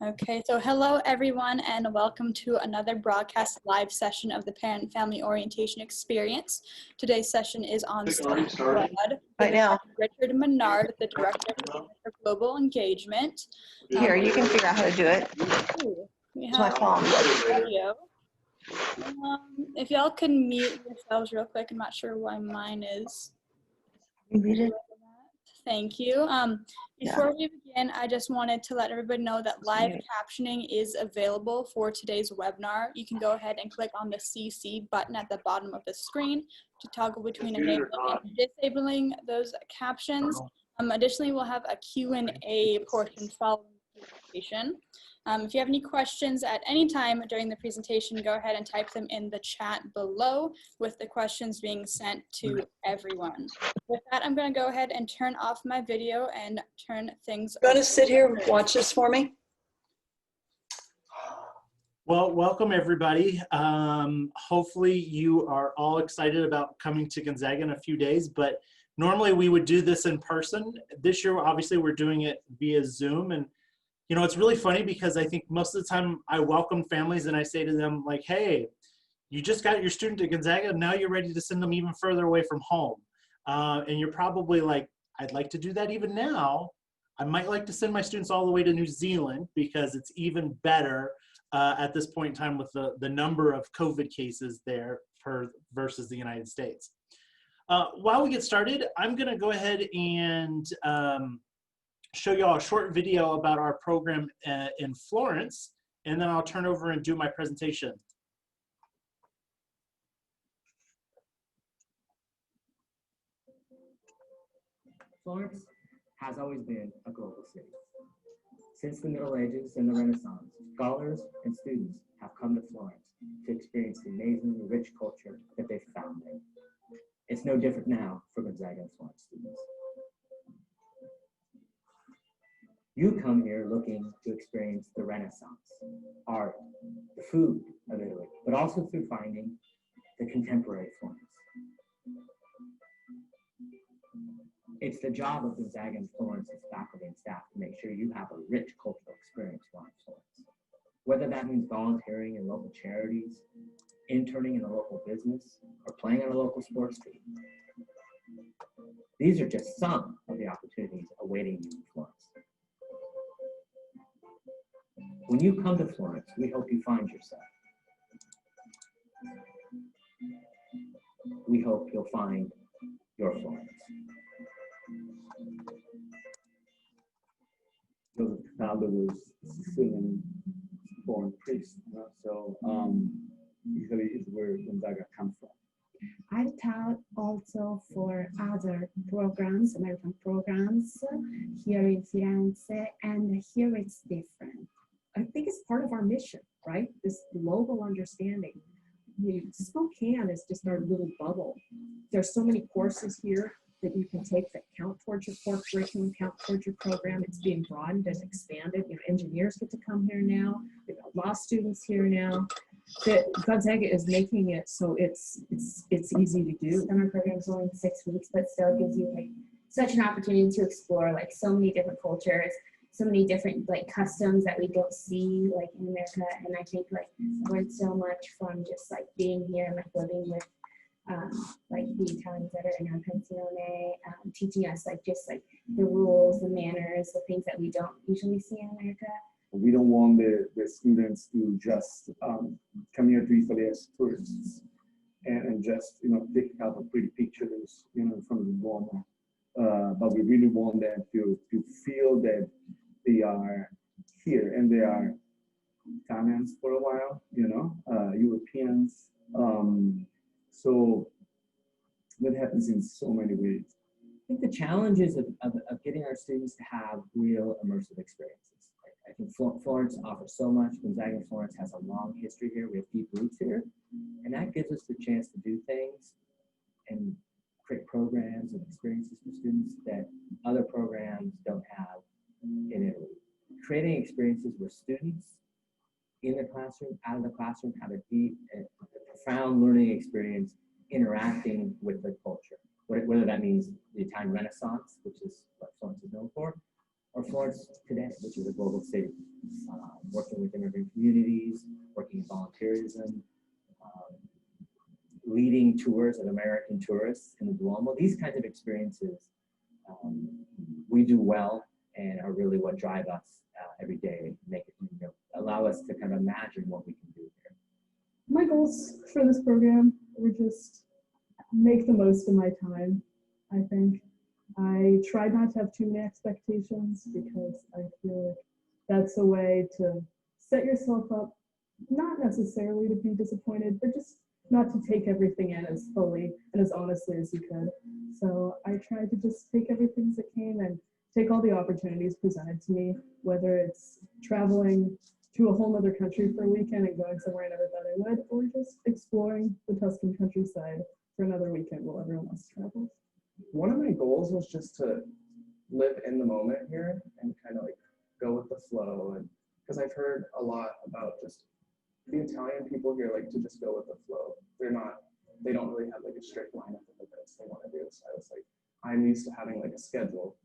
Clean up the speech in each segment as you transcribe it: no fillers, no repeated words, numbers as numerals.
Okay, so hello everyone and welcome to another broadcast live session of the Parent Family Orientation Experience. Today's session is on Study Abroad right now. Richard Menard, the Director for Global Engagement. Here, you can figure out how to do it. We It's my have phone. audio. If y'all can mute yourselves real quick, I'm not sure why mine is. You read it? Thank you. Before we begin, I just wanted to let everybody know that live captioning is available for today's webinar. You can go ahead and click on the CC button at the bottom of the screen to toggle between enabling and disabling those captions. Additionally, we'll have a Q&A portion following the presentation. If you have any questions at any time during the presentation, go ahead and type them in the chat below, with the questions being sent to everyone. With that, I'm going to go ahead and turn off my video and turn things over. You want to sit here and watch this for me? Well, welcome everybody. Hopefully you are all excited about coming to Gonzaga in a few days, but normally we would do this in person. This year, obviously, we're doing it via Zoom. And you know, it's really funny because I think most of the time I welcome families and I say to them like, hey, you just got your student to Gonzaga, now you're ready to send them even further away from home. And you're probably like, I'd like to do that even now. I might like to send my students all the way to New Zealand because it's even better at this point in time with the number of COVID cases there versus the United States. While we get started, I'm gonna go ahead and show you all a short video about our program in Florence, and then I'll turn over and do my presentation. Florence has always been a global city. Since the Middle Ages and the Renaissance, scholars and students have come to Florence to experience the amazingly rich culture that they've found there. It's no different now for Gonzaga and Florence students. You come here looking to experience the Renaissance, art, the food of Italy, but also through finding the contemporary Florence. It's the job of Gonzaga and Florence's faculty and staff to make sure you have a rich cultural experience while in Florence. Whether that means volunteering in local charities, interning in a local business, or playing on a local sports team. These are just some of the opportunities awaiting you in Florence. When you come to Florence, we hope you find yourself. We hope you'll find your Florence. Joseph Cataldo was a Sicilian born priest, you know? So Italy is where Gonzaga comes from. I've taught also for other programs, American programs, here in Firenze, and here it's different. I think it's part of our mission, right? This global understanding. Spokane is just our little bubble. There's so many courses here that you can take that count towards your core curriculum, count towards your program. It's being broadened and expanded. You know, engineers get to come here now. We've got law students here now. That Gonzaga is making it so it's easy to do. Summer program is only 6 weeks, but still gives you like such an opportunity to explore like so many different cultures, so many different like customs that we don't see like in America. And I think like I learned so much from just like being here and like living with like the Italians that are in our pensione, teaching us like just like the rules, the manners, the things that we don't usually see in America. We don't want the students to just come here to Italy as tourists and just, you know, pick up a pretty pictures, you know, from the Duomo. But we really want them to feel that they are here and they are Italians for a while, you know, Europeans. So that happens in so many ways. I think the challenges of getting our students to have real immersive experiences. I think Florence offers so much. Gonzaga and Florence has a long history here. We have deep roots here. And that gives us the chance to do things and create programs and experiences for students that other programs don't have in Italy. Creating experiences where students in the classroom, out of the classroom, have a deep and profound learning experience interacting with the culture. Whether that means the Italian Renaissance, which is what Florence is known for, or Florence today, which is a global city. working with immigrant communities, working in volunteerism, leading tours of American tourists in the Duomo. These kinds of experiences we do well and are really what drive us every day, make it, allow us to kind of imagine what we can do here. My goals for this program were just make the most of my time, I think. I try not to have too many expectations because I feel like that's a way to set yourself up, not necessarily to be disappointed, but just not to take everything in as fully and as honestly as you could. So I tried to just take everything as it came and take all the opportunities presented to me, whether it's traveling to a whole other country for a weekend and going somewhere I never thought I would, or just exploring the Tuscan countryside for another weekend while everyone else travels. One of my goals was just to live in the moment here and kind of like go with the flow. And because I've heard a lot about just the Italian people here like to just go with the flow. They don't really have like a strict lineup of this they want to do. So I was like, I'm used to having like a schedule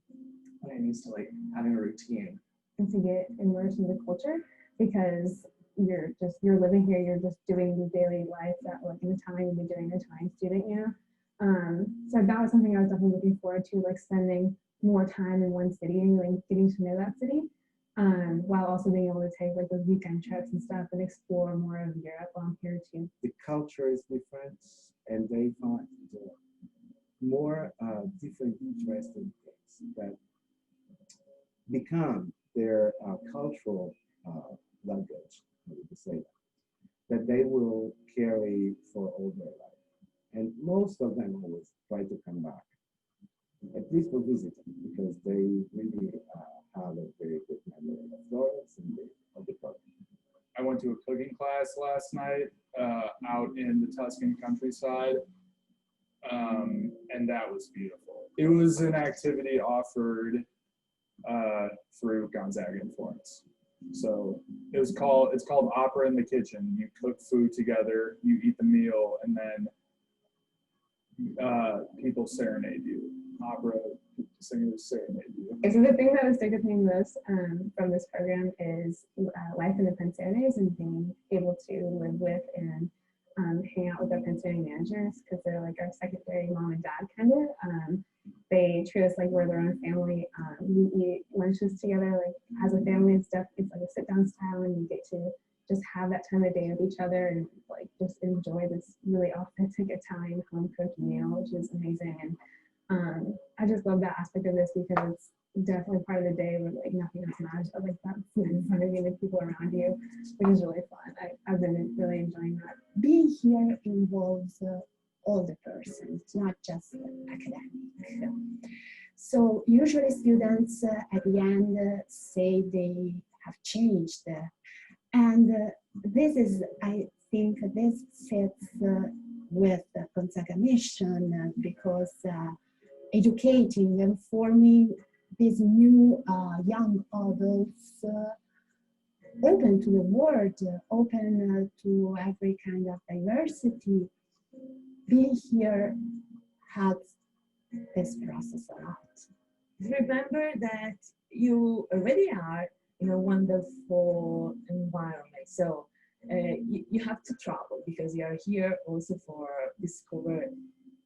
and I'm used to like having a routine. And to get immersed in the culture because you're living here, you're just doing the daily life that like in Italian you'd be doing an Italian student, you know? So that was something I was definitely looking forward to, like spending more time in one city and like getting to know that city, while also being able to take like those weekend trips and stuff and explore more of Europe while I'm here too. The culture is different and they find more different interesting things that become their cultural luggage, how would you say that they will carry for all their life. And most of them always try to come back, at least for visiting, because they really have a very good memory of Florence and of the program. I went to a cooking class last night out in the Tuscan countryside, and that was beautiful. It was an activity offered through Gonzaga and Florence. So it's called Opera in the Kitchen. You cook food together, you eat the meal, and then people serenade you. Opera singers serenade you. So the thing that was stuck with me most from this program is life in the pensiones and being able to live with and hang out with our pensione managers because they're like our secondary mom and dad kind of. They treat us like we're their own family. We eat lunches together like as a family and stuff. It's like a sit down style and you get to just have that time of day with each other and like just enjoy this really authentic Italian home cooked meal, which is amazing. And I just love that aspect of this because it's definitely part of the day where like nothing else matters but like that food in front of you and the people around you, which is really fun. I've been really enjoying that. Being here involves all the persons, not just academic. So usually students at the end say they have changed. And this is, I think this fits with the Gonzaga mission because educating and forming these new young adults open to the world, open to every kind of diversity. Being here helps this process a lot. Remember that you already are in a wonderful environment. So you have to travel because you are here also for discover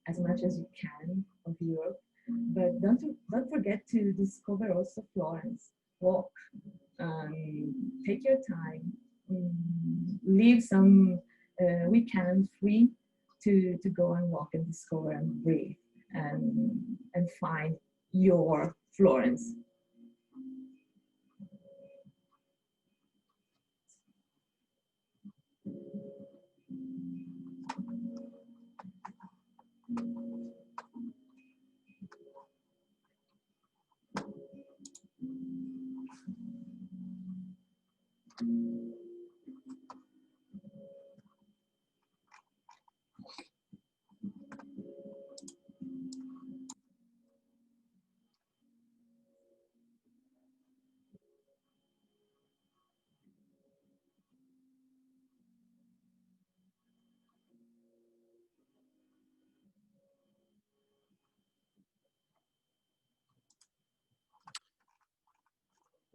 as much as you can of Europe. But don't forget to discover also Florence. Walk, take your time, leave some weekend free to go and walk and discover and breathe and find your Florence.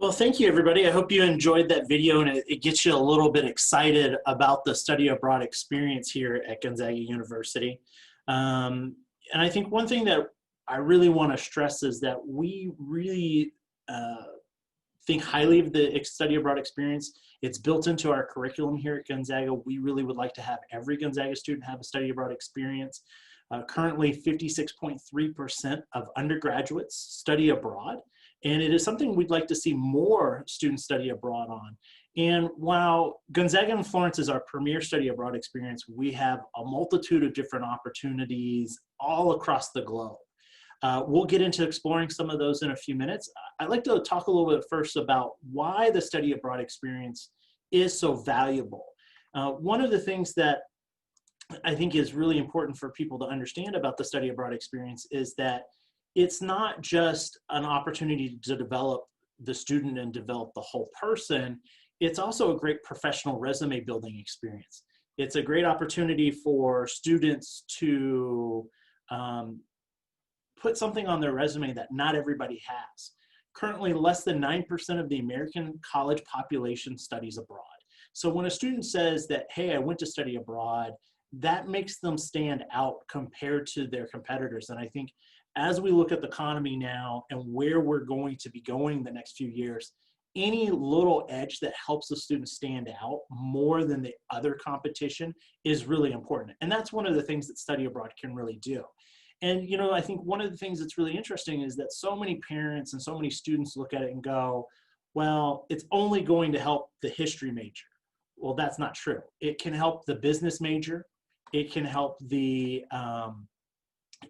Well, thank you, everybody. I hope you enjoyed that video and it gets you a little bit excited about the study abroad experience here at Gonzaga University. And I think one thing that I really want to stress is that we really think highly of the study abroad experience. It's built into our curriculum here at Gonzaga. We really would like to have every Gonzaga student have a study abroad experience. Currently, 56.3% of undergraduates study abroad. And it is something we'd like to see more students study abroad on. And while Gonzaga and Florence is our premier study abroad experience, we have a multitude of different opportunities all across the globe. We'll get into exploring some of those in a few minutes. I'd like to talk a little bit first about why the study abroad experience is so valuable. One of the things that I think is really important for people to understand about the study abroad experience is that it's not just an opportunity to develop the student and develop the whole person. It's also a great professional resume building experience. It's a great opportunity for students to put something on their resume that not everybody has. Currently, less than 9% of the American college population studies abroad. So when a student says that, hey, I went to study abroad, that makes them stand out compared to their competitors. And I think as we look at the economy now and where we're going to be going the next few years, any little edge that helps the student stand out more than the other competition is really important. And that's one of the things that study abroad can really do. And, you know, I think one of the things that's really interesting is that so many parents and so many students look at it and go, well, it's only going to help the history major. Well, that's not true. It can help the business major. It can help the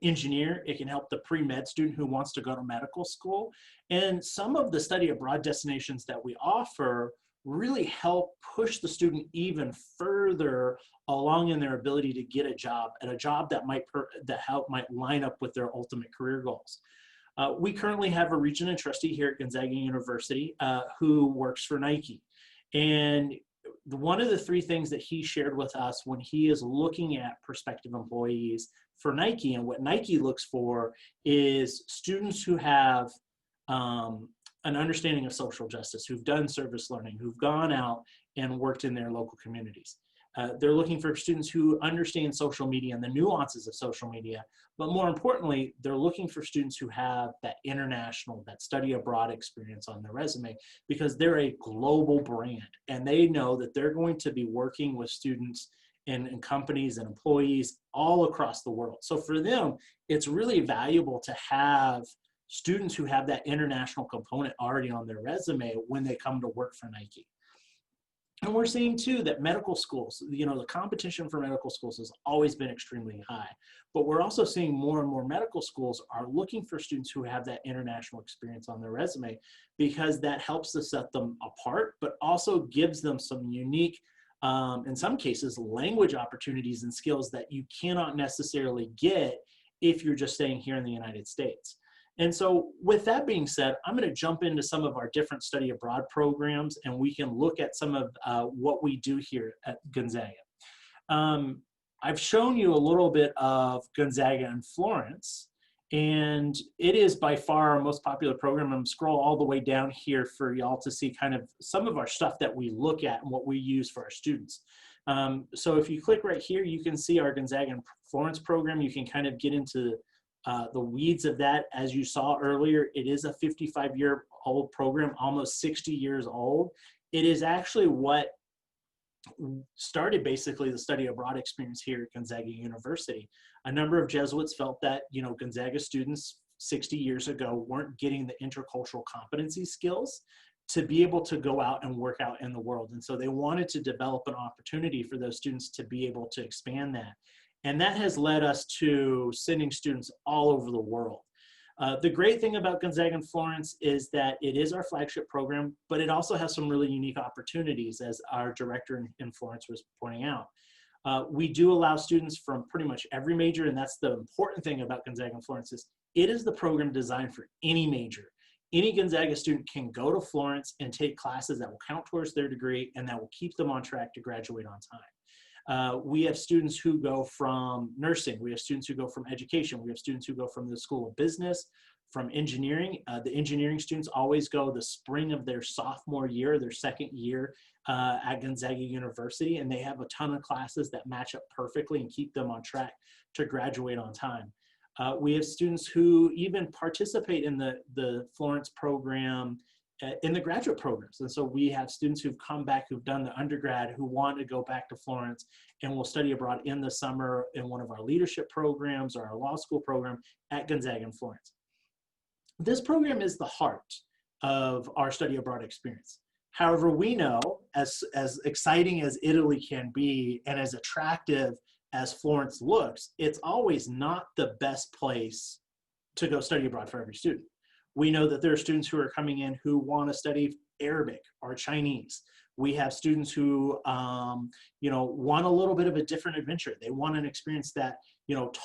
engineer. It can help the pre-med student who wants to go to medical school. And some of the study abroad destinations that we offer really help push the student even further along in their ability to get a job, at a job that might line up with their ultimate career goals. We currently have a regent and trustee here at Gonzaga University who works for Nike. And one of the three things that he shared with us when he is looking at prospective employees for Nike, and what Nike looks for is students who have an understanding of social justice, who've done service learning, who've gone out and worked in their local communities. They're looking for students who understand social media and the nuances of social media, but more importantly, they're looking for students who have that international, that study abroad experience on their resume, because they're a global brand and they know that they're going to be working with students and companies and employees all across the world. So for them, it's really valuable to have students who have that international component already on their resume when they come to work for Nike. And we're seeing too that medical schools, you know, the competition for medical schools has always been extremely high, but we're also seeing more and more medical schools are looking for students who have that international experience on their resume, because that helps to set them apart, but also gives them some unique, in some cases, language opportunities and skills that you cannot necessarily get if you're just staying here in the United States. And so with that being said, I'm going to jump into some of our different study abroad programs, and we can look at some of what we do here at Gonzaga. I've shown you a little bit of Gonzaga and Florence, and it is by far our most popular program. I'm going to scroll all the way down here for y'all to see kind of some of our stuff that we look at and what we use for our students. So if you click right here, you can see our Gonzaga and Florence program. You can kind of get into the weeds of that. As you saw earlier, it is a 55-year-old program, almost 60 years old. It is actually what started basically the study abroad experience here at Gonzaga University. A number of Jesuits felt that, you know, Gonzaga students 60 years ago weren't getting the intercultural competency skills to be able to go out and work out in the world. And so they wanted to develop an opportunity for those students to be able to expand that. And that has led us to sending students all over the world. The great thing about Gonzaga and Florence is that it is our flagship program, but it also has some really unique opportunities, as our director in Florence was pointing out. We do allow students from pretty much every major, and that's the important thing about Gonzaga and Florence is it is the program designed for any major. Any Gonzaga student can go to Florence and take classes that will count towards their degree and that will keep them on track to graduate on time. We have students who go from nursing. We have students who go from education. We have students who go from the School of Business, from engineering. The engineering students always go the spring of their sophomore year, their second year at Gonzaga University, and they have a ton of classes that match up perfectly and keep them on track to graduate on time. We have students who even participate in the Florence program in the graduate programs. And so we have students who've come back, who've done the undergrad, who want to go back to Florence and will study abroad in the summer in one of our leadership programs or our law school program at Gonzaga in Florence. This program is the heart of our study abroad experience. However, we know as exciting as Italy can be and as attractive as Florence looks, it's always not the best place to go study abroad for every student. We know that there are students who are coming in who want to study Arabic or Chinese. We have students who, want a little bit of a different adventure. They want an experience that,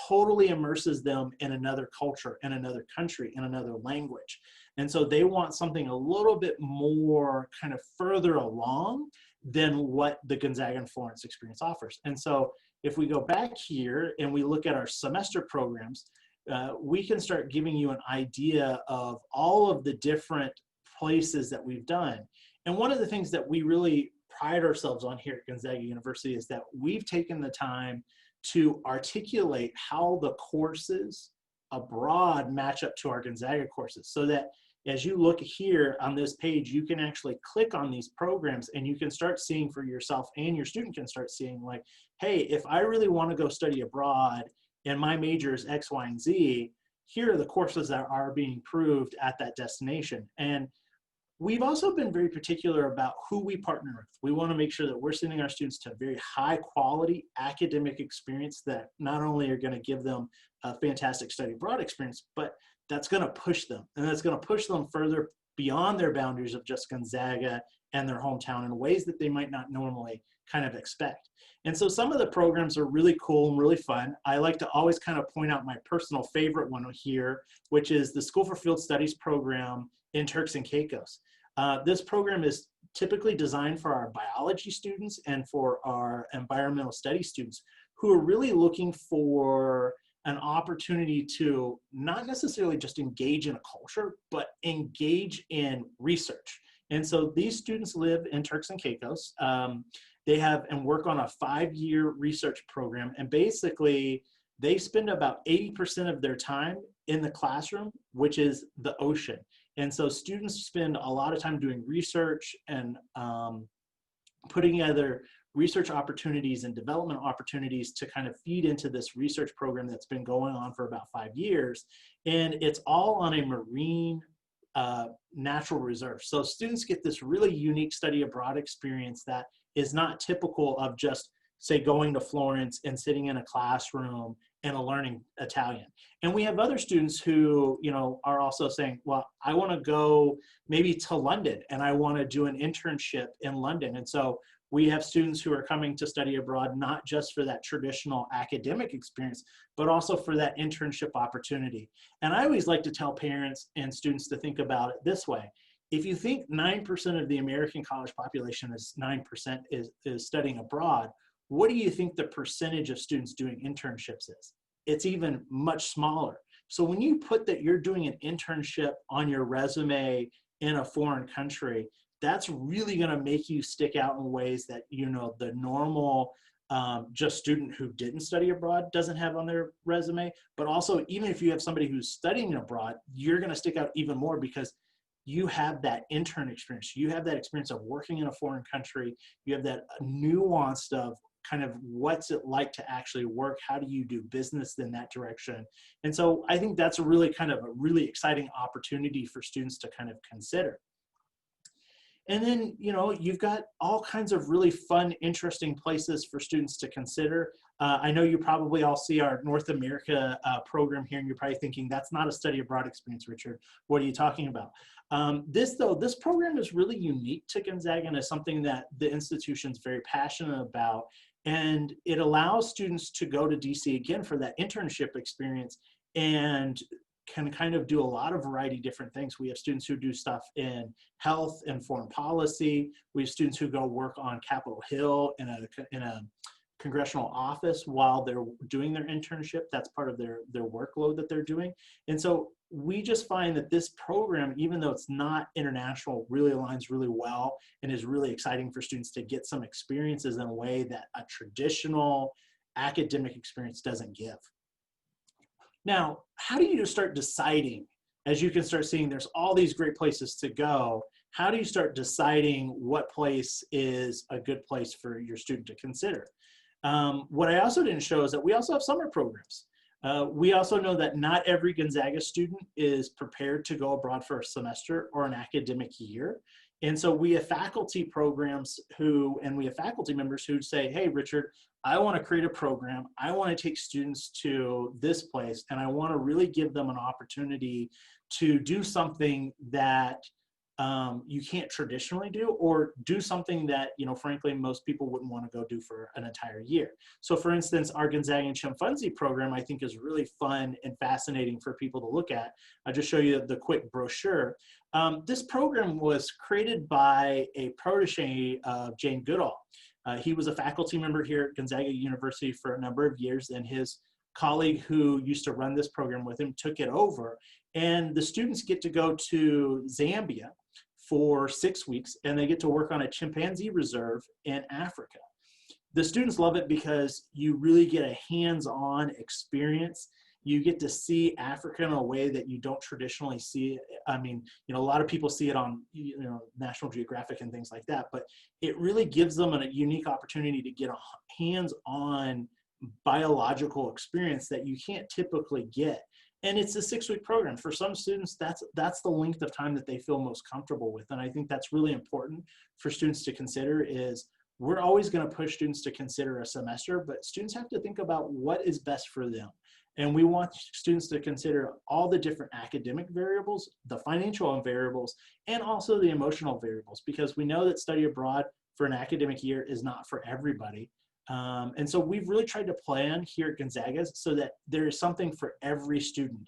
totally immerses them in another culture, in another country, in another language. And so they want something a little bit more kind of further along than what the Gonzaga and Florence experience offers. And so if we go back here and we look at our semester programs, we can start giving you an idea of all of the different places that we've done. And one of the things that we really pride ourselves on here at Gonzaga University is that we've taken the time to articulate how the courses abroad match up to our Gonzaga courses, so that as you look here on this page, you can actually click on these programs and you can start seeing for yourself, and your student can start seeing, like, hey, if I really want to go study abroad and my major is X, Y, and Z, here are the courses that are being approved at that destination. And we've also been very particular about who we partner with. We want to make sure that we're sending our students to a very high quality academic experience that not only are going to give them a fantastic study abroad experience, but that's going to push them. And that's going to push them further beyond their boundaries of just Gonzaga and their hometown in ways that they might not normally kind of expect. And so some of the programs are really cool and really fun. I like to always kind of point out my personal favorite one here, which is the School for Field Studies program in Turks and Caicos. This program is typically designed for our biology students and for our environmental studies students who are really looking for an opportunity to not necessarily just engage in a culture, but engage in research. And so these students live in Turks and Caicos. They have and work on a 5-year research program, and basically they spend about 80% of their time in the classroom, which is the ocean. And so students spend a lot of time doing research and putting together research opportunities and development opportunities to kind of feed into this research program that's been going on for about 5 years. And it's all on a marine natural reserve. So students get this really unique study abroad experience that is not typical of just, say, going to Florence and sitting in a classroom and learning Italian. And we have other students who, are also saying, well, I want to go maybe to London and I want to do an internship in London. And so we have students who are coming to study abroad, not just for that traditional academic experience, but also for that internship opportunity. And I always like to tell parents and students to think about it this way. If you think 9% of the American college population is 9% is studying abroad, what do you think the percentage of students doing internships is? It's even much smaller. So when you put that you're doing an internship on your resume in a foreign country, that's really going to make you stick out in ways that, the normal just student who didn't study abroad doesn't have on their resume. But also, even if you have somebody who's studying abroad, you're going to stick out even more because you have that intern experience. You have that experience of working in a foreign country. You have that nuanced of kind of what's it like to actually work? How do you do business in that direction? And so I think that's a really exciting opportunity for students to kind of consider. And then, you've got all kinds of really fun, interesting places for students to consider. I know you probably all see our North America program here, and you're probably thinking, that's not a study abroad experience, Richard. What are you talking about? This program is really unique to Gonzaga and is something that the institution's very passionate about. And it allows students to go to DC again for that internship experience and can kind of do a lot of variety of different things. We have students who do stuff in health and foreign policy. We have students who go work on Capitol Hill in a congressional office while they're doing their internship. That's part of their workload that they're doing. And so we just find that this program, even though it's not international, really aligns really well and is really exciting for students to get some experiences in a way that a traditional academic experience doesn't give. Now, how do you start deciding, as you can start seeing there's all these great places to go, how do you start deciding what place is a good place for your student to consider? What I also didn't show is that we also have summer programs. We also know that not every Gonzaga student is prepared to go abroad for a semester or an academic year. And so we have faculty programs and we have faculty members who say, hey, Richard, I want to create a program. I want to take students to this place, and I want to really give them an opportunity to do something that you can't traditionally do, or do something that, frankly, most people wouldn't want to go do for an entire year. So for instance, our Gonzaga and Chem Fundsy program, I think, is really fun and fascinating for people to look at. I'll just show you the quick brochure. This program was created by a protege of Jane Goodall. He was a faculty member here at Gonzaga University for a number of years, and his colleague who used to run this program with him took it over. And the students get to go to Zambia for 6 weeks, and they get to work on a chimpanzee reserve in Africa. The students love it because you really get a hands-on experience. You get to see Africa in a way that you don't traditionally see it. I mean, a lot of people see it on, National Geographic and things like that, but it really gives them a unique opportunity to get a hands-on biological experience that you can't typically get. And it's a 6-week program. For some students, that's the length of time that they feel most comfortable with. And I think that's really important for students to consider. Is we're always going to push students to consider a semester, but students have to think about what is best for them. And we want students to consider all the different academic variables, the financial variables, and also the emotional variables, because we know that study abroad for an academic year is not for everybody. And so we've really tried to plan here at Gonzaga so that there is something for every student.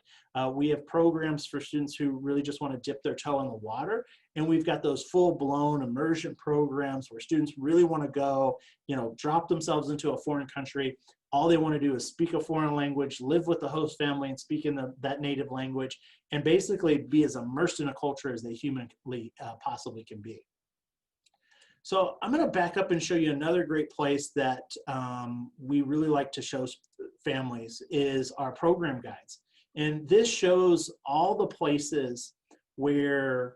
We have programs for students who really just want to dip their toe in the water. And we've got those full-blown immersion programs where students really want to go, drop themselves into a foreign country. All they want to do is speak a foreign language, live with the host family and speak in that native language, and basically be as immersed in a culture as they humanly possibly can be. So I'm going to back up and show you another great place that we really like to show families is our program guides. And this shows all the places where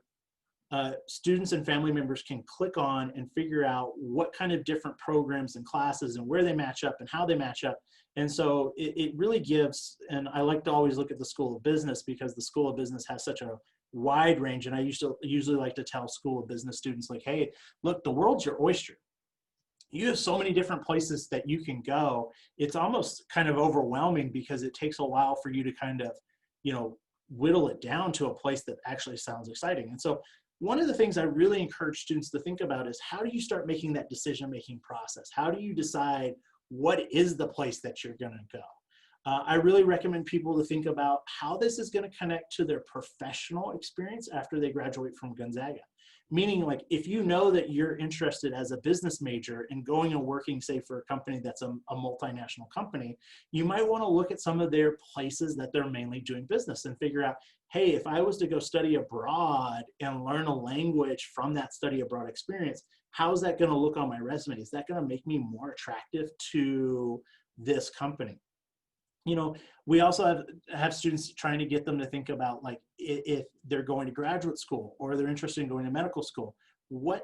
students and family members can click on and figure out what kind of different programs and classes and where they match up and how they match up. And so it really gives, and I like to always look at the School of Business because the School of Business has such a wide range. And I usually like to tell School of Business students, like, hey, look, the world's your oyster. You have so many different places that you can go. It's almost kind of overwhelming because it takes a while for you to kind of, whittle it down to a place that actually sounds exciting. And so one of the things I really encourage students to think about is, how do you start making that decision-making process? How do you decide what is the place that you're going to go? I really recommend people to think about how this is going to connect to their professional experience after they graduate from Gonzaga. Meaning, like, if you know that you're interested as a business major in going and working, say, for a company that's a multinational company, you might want to look at some of their places that they're mainly doing business and figure out, hey, if I was to go study abroad and learn a language from that study abroad experience, how is that going to look on my resume? Is that going to make me more attractive to this company? We also have students trying to get them to think about, like, if they're going to graduate school or they're interested in going to medical school,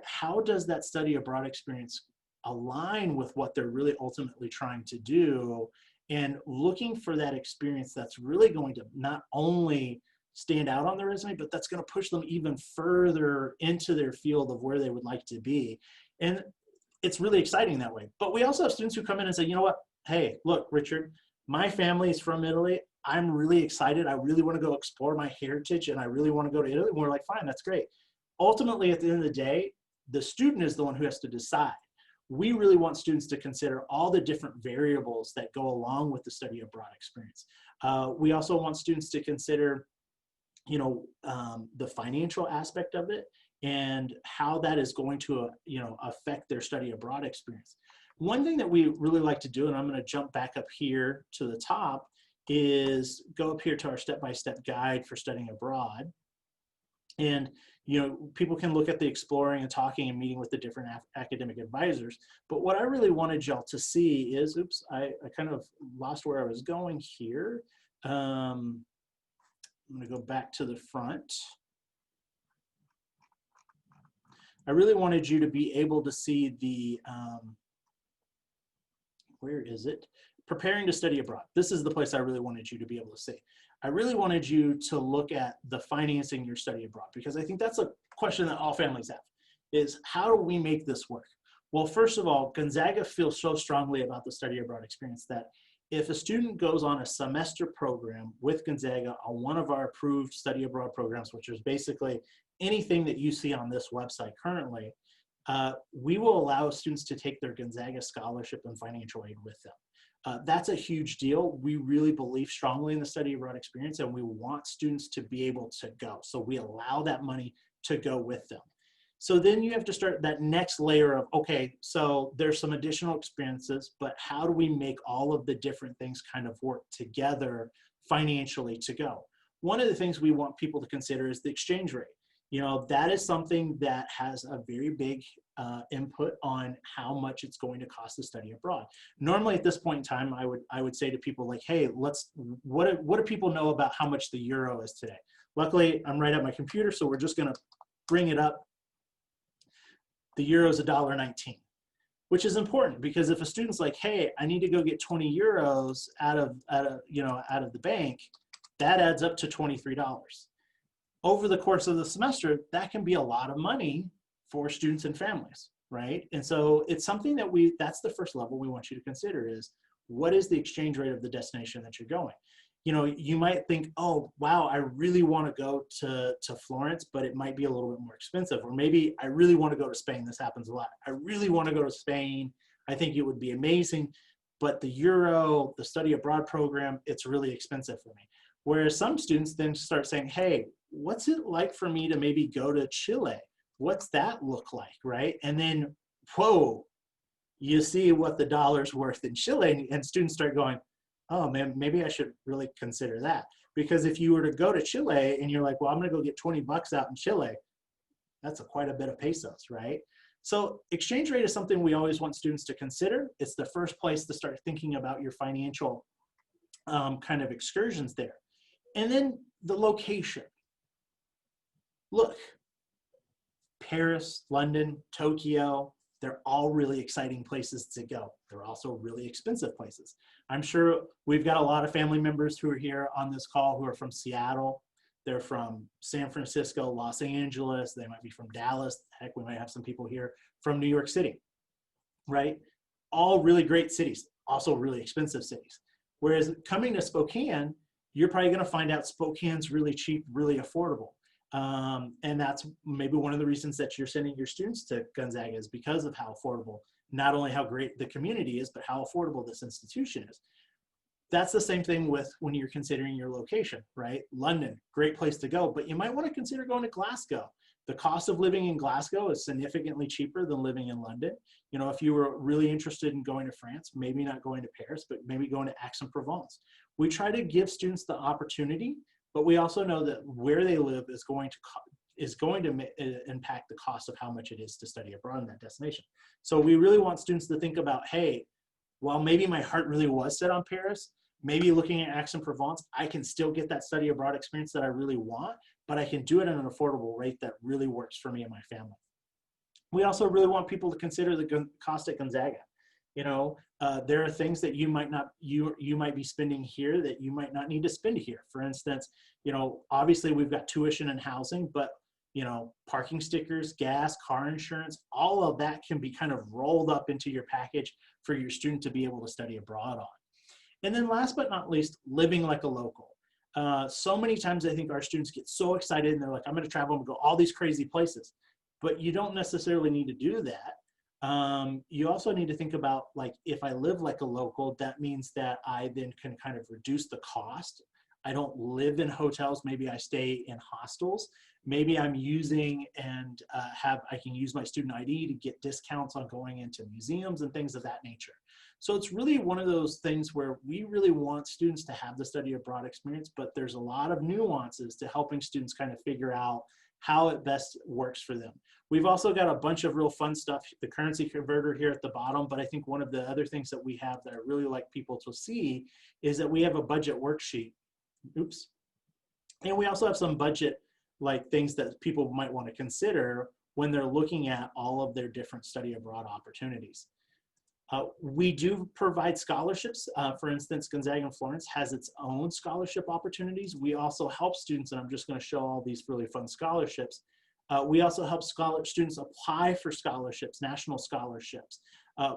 how does that study abroad experience align with what they're really ultimately trying to do, and looking for that experience that's really going to not only stand out on their resume, but that's going to push them even further into their field of where they would like to be. And it's really exciting that way. But we also have students who come in and say, you know what, hey, look, Richard, my family is from Italy. I'm really excited. I really want to go explore my heritage and I really want to go to Italy. And we're like, fine, that's great. Ultimately, at the end of the day, the student is the one who has to decide. We really want students to consider all the different variables that go along with the study abroad experience. We also want students to consider, the financial aspect of it and how that is going to, affect their study abroad experience. One thing that we really like to do, and I'm going to jump back up here to the top, is go up here to our step-by-step guide for studying abroad. And, you know, people can look at the exploring and talking and meeting with the different academic advisors. But what I really wanted y'all to see is, oops, I kind of lost where I was going here. I'm going to go back to the front. I really wanted you to be able to see the, where is it? Preparing to study abroad. This is the place I really wanted you to be able to see. I really wanted you to look at the financing your study abroad, because I think that's a question that all families have, is how do we make this work? Well, first of all, Gonzaga feels so strongly about the study abroad experience that if a student goes on a semester program with Gonzaga on one of our approved study abroad programs, which is basically anything that you see on this website currently, we will allow students to take their Gonzaga scholarship and financial aid with them. That's a huge deal. We really believe strongly in the study abroad experience, and we want students to be able to go. So we allow that money to go with them. So then you have to start that next layer of, okay, so there's some additional experiences, but how do we make all of the different things kind of work together financially to go? One of the things we want people to consider is the exchange rate. You know, that is something that has a very big input on how much it's going to cost to study abroad. Normally at this point in time, I would say to people like, hey, what do people know about how much the euro is today? Luckily, I'm right at my computer, so we're just gonna bring it up. The euro is $1.19, which is important, because if a student's like, hey, I need to go get 20 euros out of the bank, that adds up to $23. Over the course of the semester, that can be a lot of money for students and families, right? And so it's something that that's the first level we want you to consider is, what is the exchange rate of the destination that you're going? You know, you might think, oh, wow, I really want to go to Florence, but it might be a little bit more expensive. Or maybe I really want to go to Spain. This happens a lot. I really want to go to Spain. I think it would be amazing, but the euro, the study abroad program, it's really expensive for me. Whereas some students then start saying, hey, what's it like for me to maybe go to Chile? What's that look like, right? And then, whoa, you see what the dollar's worth in Chile, and students start going, oh man, maybe I should really consider that. Because if you were to go to Chile and you're like, well, I'm gonna go get 20 bucks out in Chile, that's quite a bit of pesos, right? So exchange rate is something we always want students to consider. It's the first place to start thinking about your financial kind of excursions there. And then the location. Look, Paris, London, Tokyo, they're all really exciting places to go. They're also really expensive places. I'm sure we've got a lot of family members who are here on this call who are from Seattle. They're from San Francisco, Los Angeles. They might be from Dallas. Heck, we might have some people here from New York City, right? All really great cities, also really expensive cities. Whereas coming to Spokane, you're probably gonna find out Spokane's really cheap, really affordable. And that's maybe one of the reasons that you're sending your students to Gonzaga, is because of how affordable, not only how great the community is, but how affordable this institution is. That's the same thing with when you're considering your location, right? London, great place to go, but you might want to consider going to Glasgow. The cost of living in Glasgow is significantly cheaper than living in London. You know, if you were really interested in going to France, maybe not going to Paris, but maybe going to Aix-en-Provence. We try to give students the opportunity, but we also know that where they live is going to impact the cost of how much it is to study abroad in that destination. So we really want students to think about, hey, while maybe my heart really was set on Paris, maybe looking at Aix-en-Provence, I can still get that study abroad experience that I really want, but I can do it at an affordable rate that really works for me and my family. We also really want people to consider the cost at Gonzaga. You know, there are things that you might be spending here that you might not need to spend here. For instance, you know, obviously we've got tuition and housing, but you know, parking stickers, gas, car insurance, all of that can be kind of rolled up into your package for your student to be able to study abroad on. And then last but not least, living like a local. So many times I think our students get so excited and they're like, I'm going to travel and go all these crazy places. But you don't necessarily need to do that. You also need to think about, like, if I live like a local, that means that I then can kind of reduce the cost. I don't live in hotels. Maybe I stay in hostels. maybe I'm using and I can use my student ID to get discounts on going into museums and things of that nature. So it's really one of those things where we really want students to have the study abroad experience, but there's a lot of nuances to helping students kind of figure out how it best works for them. We've also got a bunch of real fun stuff, the currency converter here at the bottom, but I think one of the other things that we have that I really like people to see is that we have a budget worksheet. Oops. And we also have some budget like things that people might want to consider when they're looking at all of their different study abroad opportunities. We do provide scholarships. For instance, Gonzaga and Florence has its own scholarship opportunities. We also help students, and I'm just going to show all these really fun scholarships. We also help students apply for scholarships, national scholarships.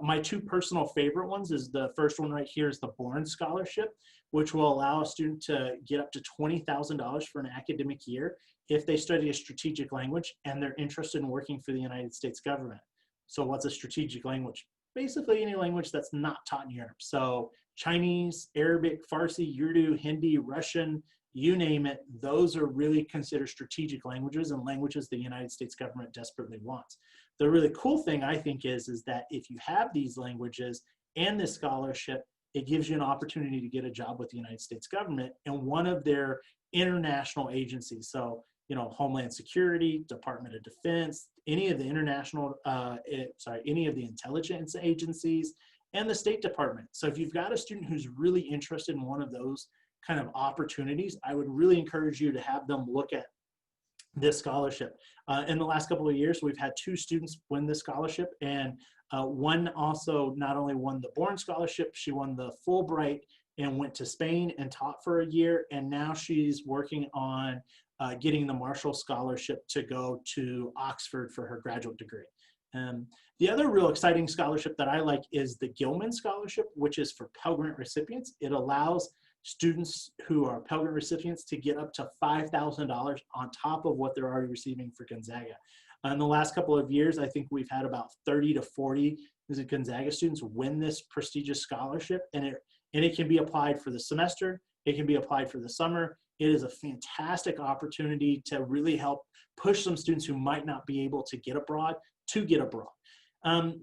My two personal favorite ones is the first one right here is the Bourne Scholarship, which will allow a student to get up to $20,000 for an academic year if they study a strategic language and they're interested in working for the United States government. So what's a strategic language? Basically any language that's not taught in Europe. So Chinese, Arabic, Farsi, Urdu, Hindi, Russian, you name it, those are really considered strategic languages and languages the United States government desperately wants. The really cool thing I think is that if you have these languages and this scholarship, it gives you an opportunity to get a job with the United States government in one of their international agencies. So, you know, Homeland Security, Department of Defense, any of the international, any of the intelligence agencies, and the State Department. So if you've got a student who's really interested in one of those kind of opportunities, I would really encourage you to have them look at this scholarship. In the last couple of years, we've had 2 students win this scholarship, and one also not only won the Bourne Scholarship, she won the Fulbright and went to Spain and taught for a year, and now she's working on getting the Marshall Scholarship to go to Oxford for her graduate degree. The other real exciting scholarship that I like is the Gilman Scholarship, which is for Pell Grant recipients. It allows students who are Pell Grant recipients to get up to $5,000 on top of what they're already receiving for Gonzaga. In the last couple of years, I think we've had about 30 to 40 Gonzaga students win this prestigious scholarship, and it can be applied for the semester, it can be applied for the summer. It is a fantastic opportunity to really help push some students who might not be able to get abroad to get abroad.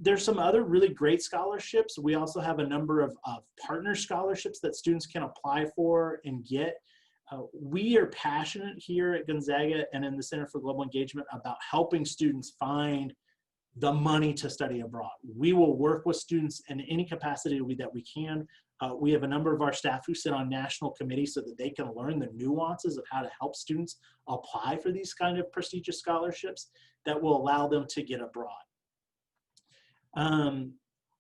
There's some other really great scholarships. We also have a number of partner scholarships that students can apply for and get. We are passionate here at Gonzaga and in the Center for Global Engagement about helping students find the money to study abroad. We will work with students in any capacity that we can. We have a number of our staff who sit on national committees so that they can learn the nuances of how to help students apply for these kind of prestigious scholarships that will allow them to get abroad.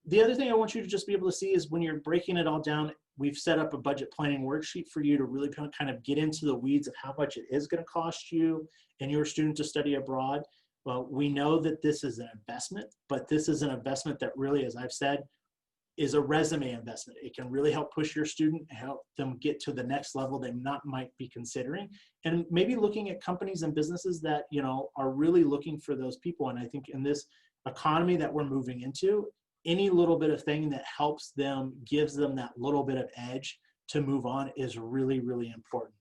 The other thing I want you to just be able to see is when you're breaking it all down, we've set up a budget planning worksheet for you to really kind of get into the weeds of how much it is going to cost you and your student to study abroad. Well, we know that this is an investment, but this is an investment that really, as I've said, is a resume investment. It can really help push your student, help them get to the next level they might be considering, and maybe looking at companies and businesses that, you know, are really looking for those people. And I think in this economy that we're moving into, any little bit of thing that helps them, gives them that little bit of edge to move on is really, really important.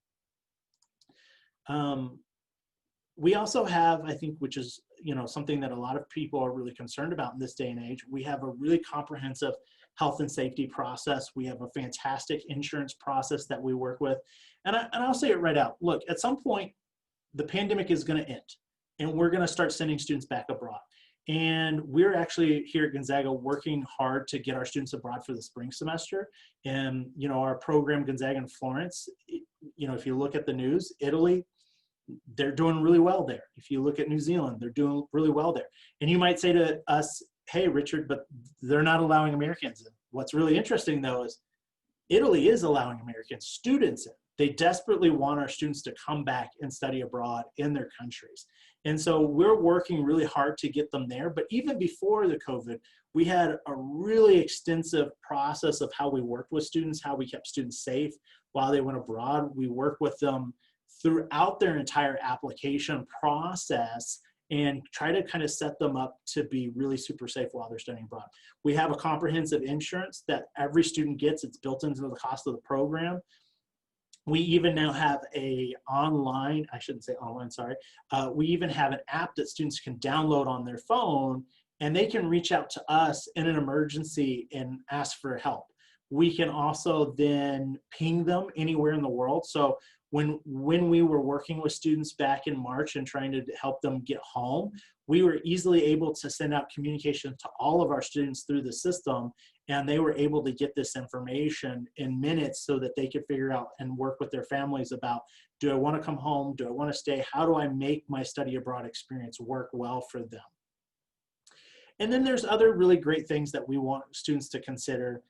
We also have, I think, which is, you know, something that a lot of people are really concerned about in this day and age, we have a really comprehensive health and safety process. We have a fantastic insurance process that we work with. And I'll say it right out. Look, at some point, the pandemic is going to end, and we're going to start sending students back abroad. And we're actually here at Gonzaga working hard to get our students abroad for the spring semester. And, you know, our program, Gonzaga and Florence, you know, if you look at the news, Italy, they're doing really well there. If you look at New Zealand, they're doing really well there. And you might say to us, hey, Richard, but they're not allowing Americans in. What's really interesting, though, is Italy is allowing American students in. They desperately want our students to come back and study abroad in their countries. And so we're working really hard to get them there. But even before the COVID, we had a really extensive process of how we worked with students, how we kept students safe while they went abroad. We worked with them throughout their entire application process and try to kind of set them up to be really super safe while they're studying abroad. We have a comprehensive insurance that every student gets. It's built into the cost of the program. We even now have I shouldn't say online, sorry. We even have an app that students can download on their phone, and they can reach out to us in an emergency and ask for help. We can also then ping them anywhere in the world. So when we were working with students back in March and trying to help them get home, we were easily able to send out communication to all of our students through the system, and they were able to get this information in minutes so that they could figure out and work with their families about, do I want to come home? Do I want to stay? How do I make my study abroad experience work well for them? And then there's other really great things that we want students to consider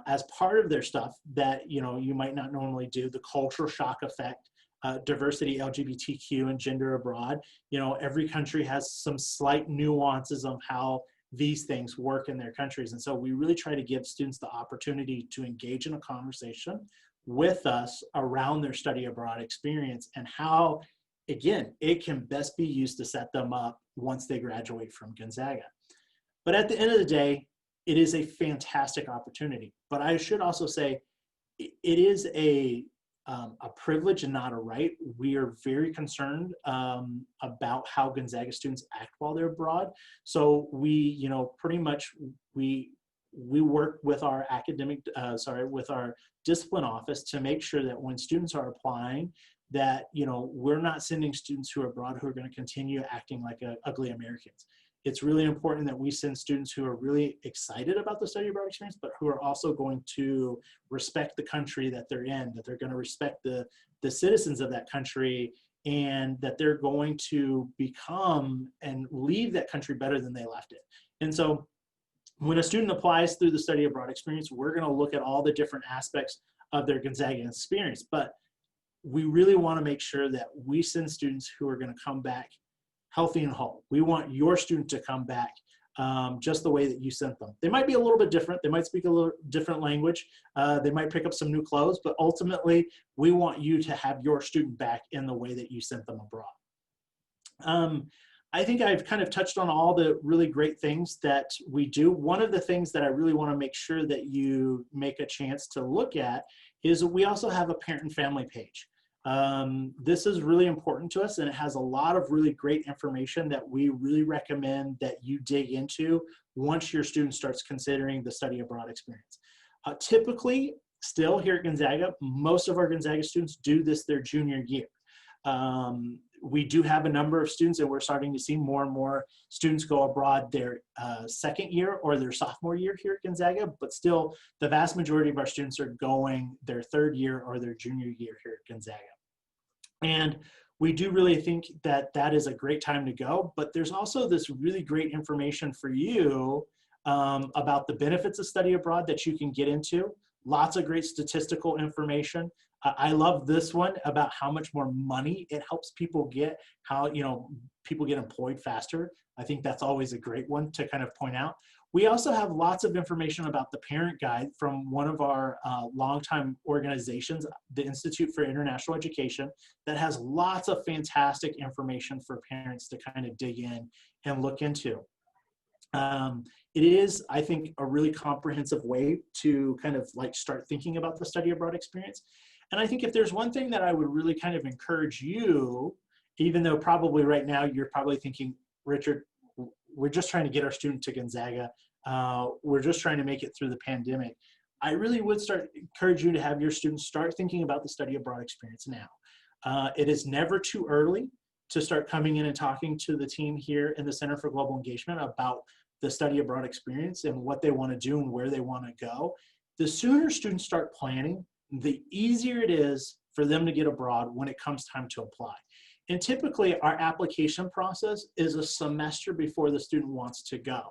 as part of their stuff that, you know, you might not normally do. The cultural shock effect, diversity, LGBTQ, and gender abroad. You know, every country has some slight nuances of how these things work in their countries. And so we really try to give students the opportunity to engage in a conversation with us around their study abroad experience and how, again, it can best be used to set them up once they graduate from Gonzaga. But at the end of the day, it is a fantastic opportunity. But I should also say it is a privilege and not a right. We are very concerned about how Gonzaga students act while they're abroad. So we, you know, pretty much we work with our with our discipline office to make sure that when students are applying, that, you know, we're not sending students who are abroad who are going to continue acting like ugly Americans. It's really important that we send students who are really excited about the study abroad experience, but who are also going to respect the country that they're in, that they're going to respect the citizens of that country, and that they're going to become and leave that country better than they left it. And so when a student applies through the study abroad experience, we're going to look at all the different aspects of their Gonzaga experience. But we really want to make sure that we send students who are going to come back healthy and whole. We want your student to come back just the way that you sent them. They might be a little bit different. They might speak a little different language. They might pick up some new clothes, but ultimately we want you to have your student back in the way that you sent them abroad. I think I've kind of touched on all the really great things that we do. One of the things that I really want to make sure that you make a chance to look at is we also have a parent and family page. This is really important to us, and it has a lot of really great information that we really recommend that you dig into once your student starts considering the study abroad experience. Typically, still here at Gonzaga, most of our Gonzaga students do this their junior year. We do have a number of students, and we're starting to see more and more students go abroad their second year or their sophomore year here at Gonzaga, but still the vast majority of our students are going their third year or their junior year here at Gonzaga. And we do really think that that is a great time to go, but there's also this really great information for you about the benefits of study abroad that you can get into. Lots of great statistical information. I love this one about how much more money it helps people get, how, you know, people get employed faster. I think that's always a great one to kind of point out. We also have lots of information about the parent guide from one of our longtime organizations, the Institute for International Education, that has lots of fantastic information for parents to kind of dig in and look into. It is, I think, a really comprehensive way to kind of like start thinking about the study abroad experience. And I think if there's one thing that I would really kind of encourage you, even though probably right now you're probably thinking, Richard, we're just trying to get our student to Gonzaga. We're just trying to make it through the pandemic. I really would encourage you to have your students start thinking about the study abroad experience now. It is never too early to start coming in and talking to the team here in the Center for Global Engagement about the study abroad experience and what they want to do and where they want to go. The sooner students start planning, the easier it is for them to get abroad when it comes time to apply. And typically our application process is a semester before the student wants to go.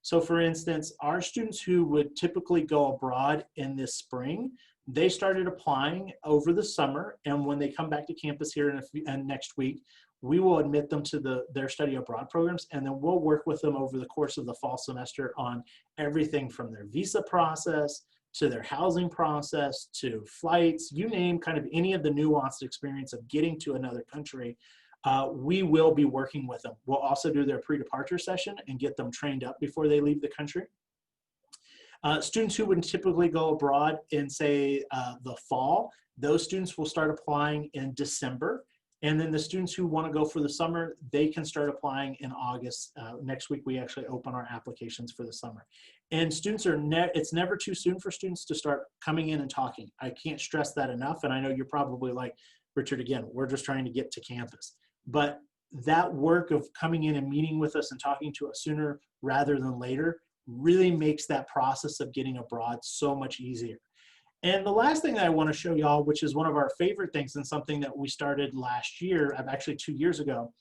So for instance, our students who would typically go abroad in this spring, they started applying over the summer, and when they come back to campus here in next week, we will admit them to their study abroad programs, and then we'll work with them over the course of the fall semester on everything from their visa process to their housing process, to flights, you name kind of any of the nuanced experience of getting to another country, we will be working with them. We'll also do their pre-departure session and get them trained up before they leave the country. Students who would typically go abroad in, say, the fall, those students will start applying in December. And then the students who want to go for the summer, they can start applying in August. Next week, we actually open our applications for the summer. And students are, it's never too soon for students to start coming in and talking. I can't stress that enough. And I know you're probably like, Richard, again, we're just trying to get to campus. But that work of coming in and meeting with us and talking to us sooner rather than later really makes that process of getting abroad so much easier. And the last thing that I want to show y'all, which is one of our favorite things and something that we started last year, actually 2 years ago,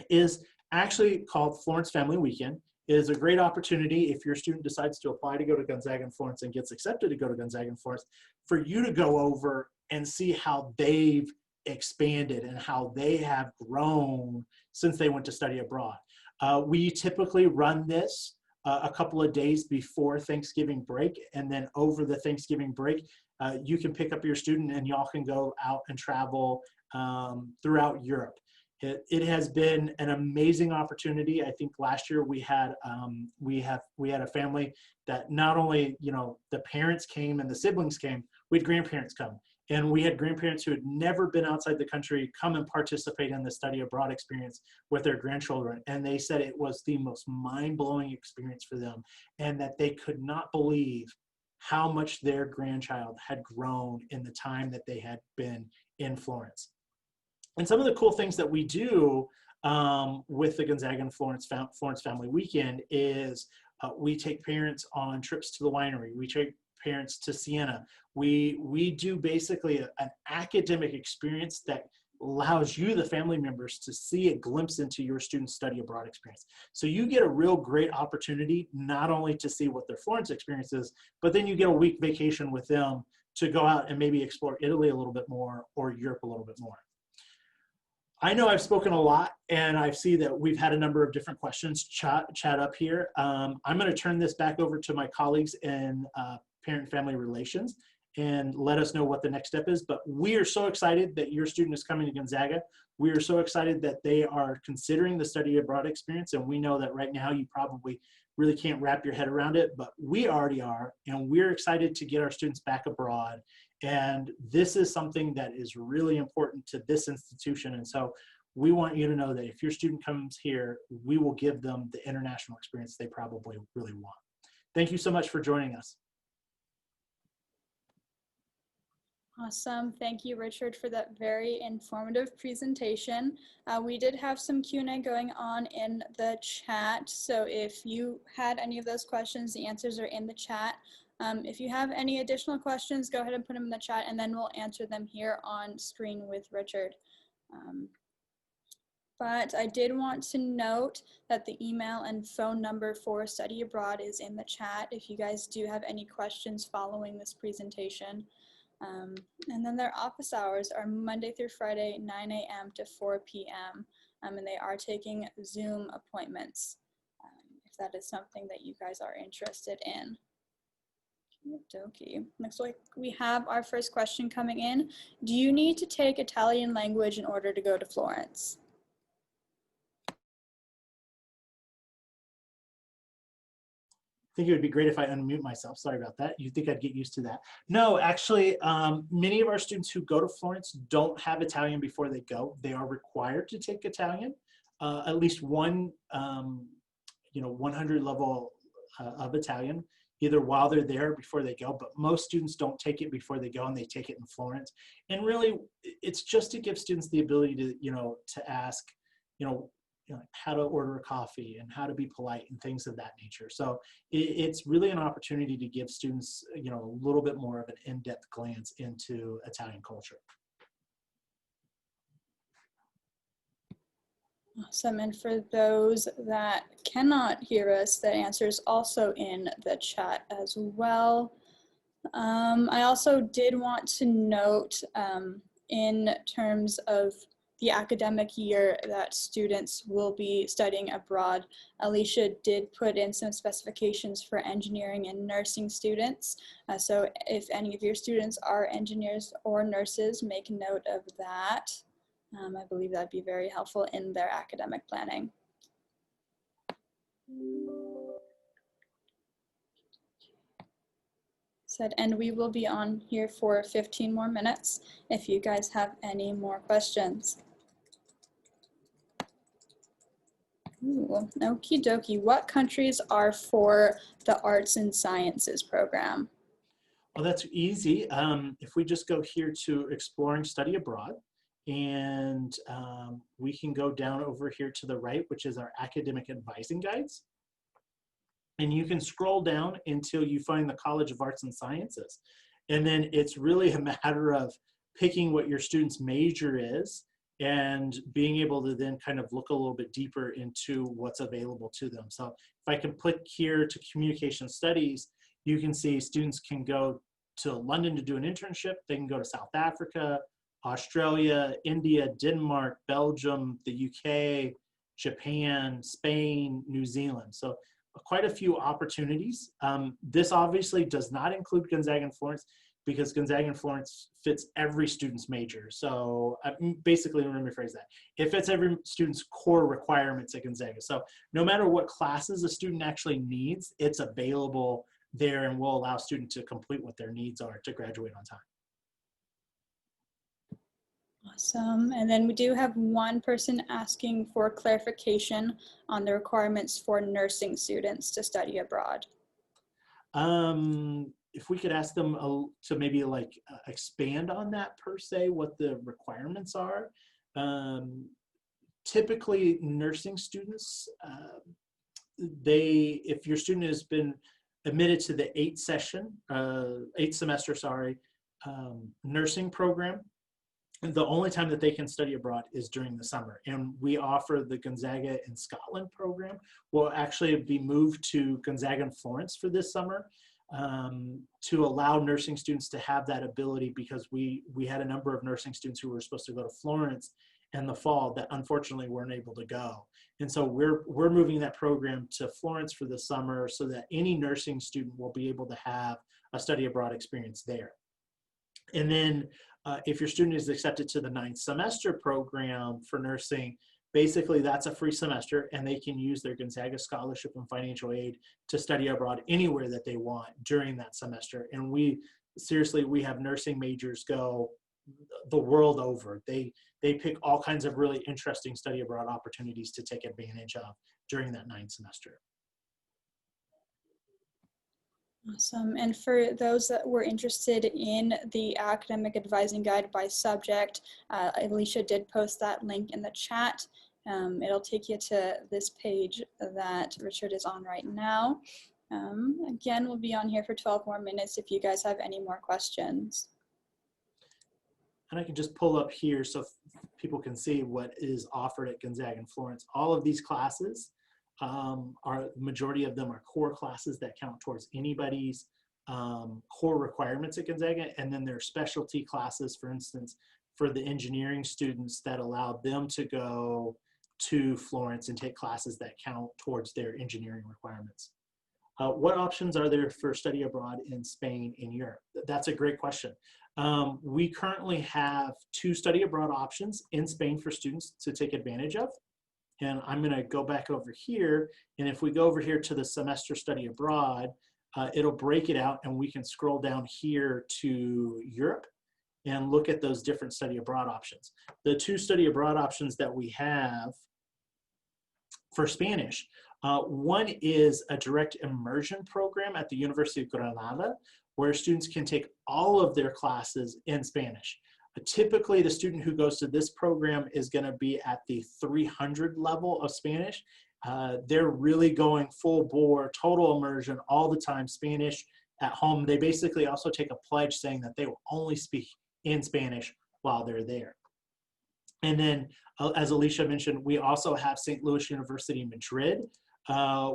is actually called Florence Family Weekend. It is a great opportunity if your student decides to apply to go to Gonzaga and Florence and gets accepted to go to Gonzaga and Florence, for you to go over and see how they've expanded and how they have grown since they went to study abroad. We typically run this a couple of days before Thanksgiving break, and then over the Thanksgiving break, you can pick up your student and y'all can go out and travel throughout Europe. It has been an amazing opportunity. I think last year we had a family that not only, you know, the parents came and the siblings came, we had grandparents come. And we had grandparents who had never been outside the country come and participate in the study abroad experience with their grandchildren. And they said it was the most mind-blowing experience for them, and that they could not believe how much their grandchild had grown in the time that they had been in Florence. And some of the cool things that we do with the Gonzaga and Florence Family Weekend is we take parents on trips to the winery. We take parents to Siena. We do basically an academic experience that allows you, the family members, to see a glimpse into your student's study abroad experience. So you get a real great opportunity not only to see what their Florence experience is, but then you get a week vacation with them to go out and maybe explore Italy a little bit more or Europe a little bit more. I know I've spoken a lot, and I see that we've had a number of different questions chat up here. I'm going to turn this back over to my colleagues in Parent and Family Relations and let us know what the next step is. But we are so excited that your student is coming to Gonzaga. We are so excited that they are considering the study abroad experience, and we know that right now you probably really can't wrap your head around it, but we already are, and we're excited to get our students back abroad. And this is something that is really important to this institution. And so we want you to know that if your student comes here, we will give them the international experience they probably really want. Thank you so much for joining us. Awesome. Thank you, Richard, for that very informative presentation. We did have some Q&A going on in the chat. So if you had any of those questions, the answers are in the chat. If you have any additional questions, go ahead and put them in the chat, and then we'll answer them here on screen with Richard. But I did want to note that the email and phone number for study abroad is in the chat if you guys do have any questions following this presentation. And then their office hours are Monday through Friday, 9 a.m. to 4 p.m. And they are taking Zoom appointments if that is something that you guys are interested in. Okey-dokey. Looks like we have our first question coming in. Do you need to take Italian language in order to go to Florence? I think it would be great if I unmute myself. Sorry about that. You'd think I'd get used to that. No, actually, many of our students who go to Florence don't have Italian before they go. They are required to take Italian, at least one, 100 level of Italian, either while they're there or before they go. But most students don't take it before they go, and they take it in Florence. And really, it's just to give students the ability to, to ask, how to order a coffee and how to be polite and things of that nature. So it's really an opportunity to give students, a little bit more of an in-depth glance into Italian culture. Awesome. And for those that cannot hear us, the answer is also in the chat as well. I also did want to note in terms of the academic year that students will be studying abroad, Alicia did put in some specifications for engineering and nursing students. So if any of your students are engineers or nurses, make note of that. I believe that'd be very helpful in their academic planning. And we will be on here for 15 more minutes if you guys have any more questions. Ooh, okie dokie. What countries are for the Arts and Sciences program? Well, that's easy. If we just go here to Exploring Study Abroad, and we can go down over here to the right, which is our Academic Advising Guides. And you can scroll down until you find the College of Arts and Sciences. And then it's really a matter of picking what your student's major is and being able to then kind of look a little bit deeper into what's available to them. So if I can click here to Communication Studies, you can see students can go to London to do an internship. They can go to South Africa, Australia, India, Denmark, Belgium, the UK, Japan, Spain, New Zealand. So quite a few opportunities. This obviously does not include Gonzaga and Florence because Gonzaga and Florence fits every student's major. So basically, let me rephrase that. It fits every student's core requirements at Gonzaga. So no matter what classes a student actually needs, it's available there and will allow students to complete what their needs are to graduate on time. Awesome. And then we do have one person asking for clarification on the requirements for nursing students to study abroad. If we could ask them to maybe like expand on that per se, what the requirements are. Typically nursing students, if your student has been admitted to the 8th semester, nursing program, the only time that they can study abroad is during the summer. And we offer the Gonzaga in Scotland program. Will actually be moved to Gonzaga in Florence for this summer to allow nursing students to have that ability, because we had a number of nursing students who were supposed to go to Florence in the fall that unfortunately weren't able to go. And so we're moving that program to Florence for the summer so that any nursing student will be able to have a study abroad experience there. And then if your student is accepted to the 9th semester program for nursing, basically that's a free semester and they can use their Gonzaga scholarship and financial aid to study abroad anywhere that they want during that semester. And we have nursing majors go the world over. They pick all kinds of really interesting study abroad opportunities to take advantage of during that 9th semester. Awesome. And for those that were interested in the academic advising guide by subject, Alicia did post that link in the chat. It'll take you to this page that Richard is on right now. Again, we'll be on here for 12 more minutes if you guys have any more questions. And I can just pull up here so people can see what is offered at Gonzaga and Florence. All of these classes the majority of them are core classes that count towards anybody's core requirements at Gonzaga, and then there are specialty classes, for instance, for the engineering students that allow them to go to Florence and take classes that count towards their engineering requirements. What options are there for study abroad in Spain and Europe? That's a great question. We currently have 2 study abroad options in Spain for students to take advantage of. And I'm going to go back over here. And if we go over here to the semester study abroad, it'll break it out and we can scroll down here to Europe and look at those different study abroad options. The 2 study abroad options that we have for Spanish, one is a direct immersion program at the University of Granada, where students can take all of their classes in Spanish. Typically, the student who goes to this program is going to be at the 300 level of Spanish. They're really going full bore, total immersion all the time, Spanish at home. They basically also take a pledge saying that they will only speak in Spanish while they're there. And then, as Alicia mentioned, we also have St. Louis University Madrid,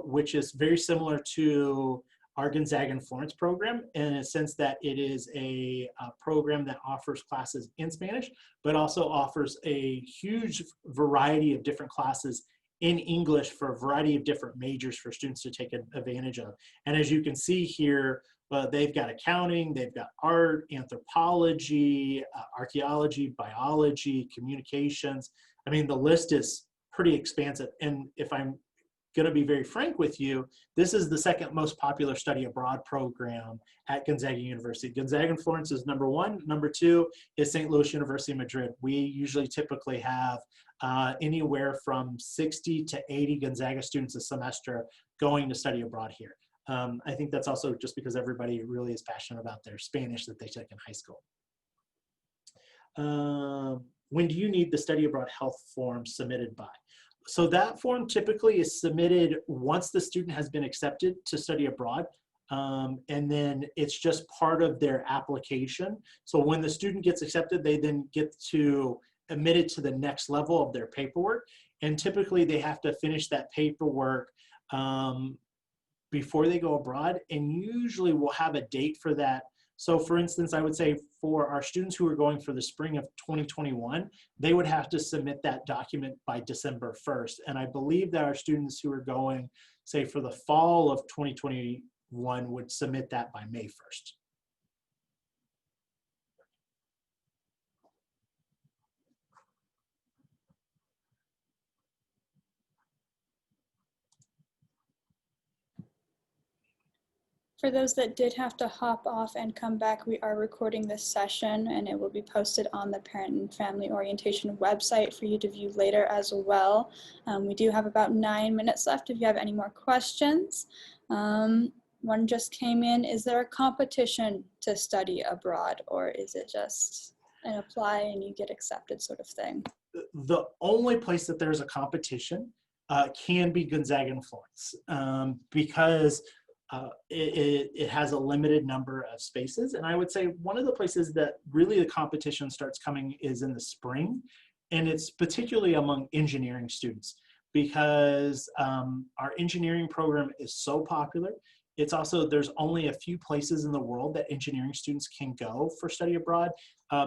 which is very similar to our Gonzaga and Florence program in a sense that it is a program that offers classes in Spanish, but also offers a huge variety of different classes in English for a variety of different majors for students to take advantage of. And as you can see here, they've got accounting, they've got art, anthropology, archaeology, biology, communications. I mean, the list is pretty expansive. And if I'm going to be very frank with you, this is the second most popular study abroad program at Gonzaga University. Gonzaga and Florence is number one. Number two is St. Louis University Madrid. We usually typically have anywhere from 60 to 80 Gonzaga students a semester going to study abroad here. I think that's also just because everybody really is passionate about their Spanish that they took in high school. When do you need the study abroad health form submitted by? So that form typically is submitted once the student has been accepted to study abroad. And then it's just part of their application. So when the student gets accepted, they then get to admit it to the next level of their paperwork. And typically they have to finish that paperwork before they go abroad. And usually we'll have a date for that. So for instance, I would say for our students who are going for the spring of 2021, they would have to submit that document by December 1st. And I believe that our students who are going, say, for the fall of 2021 would submit that by May 1st. For those that did have to hop off and come back, we are recording this session and it will be posted on the Parent and Family Orientation website for you to view later as well. We do have about 9 minutes left if you have any more questions. One just came in. Is there a competition to study abroad, or is it just an apply and you get accepted sort of thing? The only place that there's a competition can be Gonzaga and Florence because it has a limited number of spaces. And I would say one of the places that really the competition starts coming is in the spring. And it's particularly among engineering students because our engineering program is so popular. It's also, there's only a few places in the world that engineering students can go for study abroad.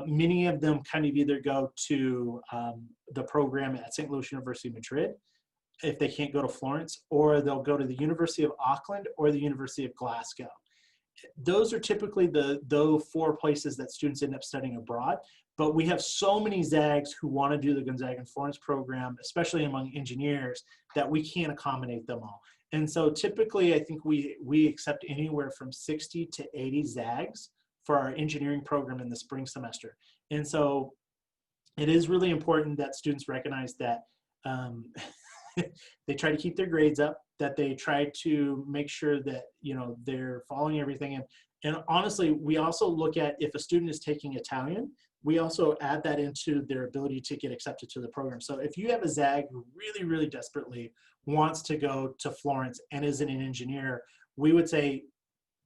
Many of them kind of either go to the program at St. Louis University Madrid, if they can't go to Florence, or they'll go to the University of Auckland or the University of Glasgow. Those are typically the 4 places that students end up studying abroad, but we have so many Zags who want to do the Gonzaga and Florence program, especially among engineers, that we can't accommodate them all. And so typically I think we accept anywhere from 60 to 80 Zags for our engineering program in the spring semester. And so it is really important that students recognize that they try to keep their grades up, that they try to make sure that, you know, they're following everything. And honestly, we also look at if a student is taking Italian, we also add that into their ability to get accepted to the program. So if you have a Zag who really, really desperately wants to go to Florence and isn't an engineer, we would say,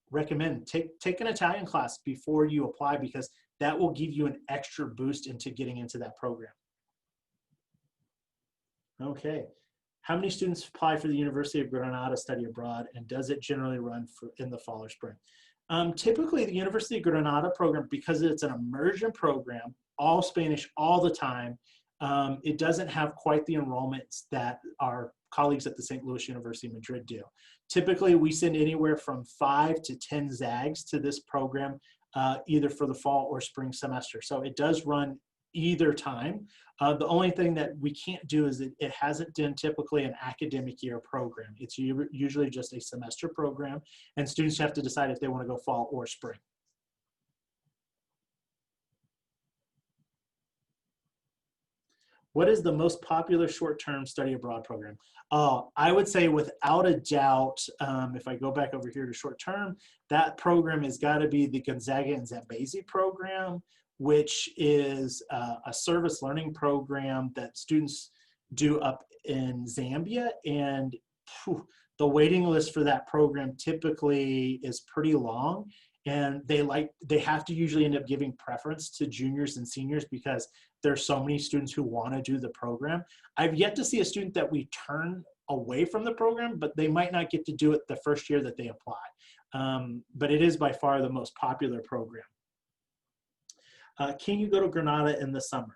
recommend take an Italian class before you apply, because that will give you an extra boost into getting into that program. Okay. How many students apply for the University of Granada study abroad, and does it generally run in the fall or spring? Typically, the University of Granada program, because it's an immersion program, all Spanish all the time, it doesn't have quite the enrollments that our colleagues at the St. Louis University Madrid do. Typically, we send anywhere from 5 to 10 Zags to this program, either for the fall or spring semester. So it does run either time. The only thing that we can't do is it hasn't been typically an academic year program. It's usually just a semester program, and students have to decide if they want to go fall or spring. What is the most popular short-term study abroad program? I would say without a doubt, if I go back over here to short-term, that program has got to be the Gonzaga and Zambezi program, which is a service learning program that students do up in Zambia. And the waiting list for that program typically is pretty long. And they have to usually end up giving preference to juniors and seniors because there's so many students who want to do the program. I've yet to see a student that we turn away from the program, but they might not get to do it the first year that they apply. But it is by far the most popular program. Can you go to Granada in the summer?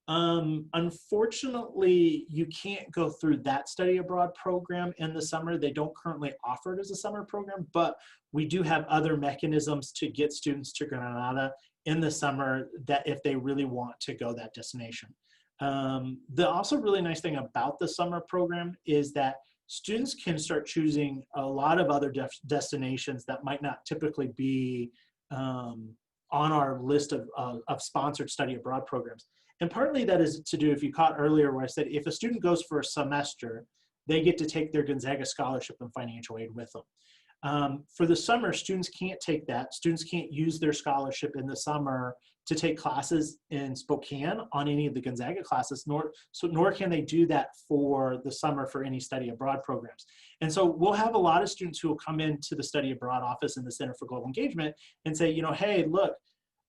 Unfortunately, you can't go through that study abroad program in the summer. They don't currently offer it as a summer program, but we do have other mechanisms to get students to Granada in the summer that if they really want to go that destination. The also really nice thing about the summer program is that students can start choosing a lot of other destinations that might not typically be on our list of sponsored study abroad programs. And partly that is to do, if you caught earlier where I said, if a student goes for a semester, they get to take their Gonzaga scholarship and financial aid with them. For the summer, students can't take that. Students can't use their scholarship in the summer to take classes in Spokane on any of the Gonzaga classes, nor can they do that for the summer for any study abroad programs. And so we'll have a lot of students who will come into the study abroad office in the Center for Global Engagement and say, you know, hey, look,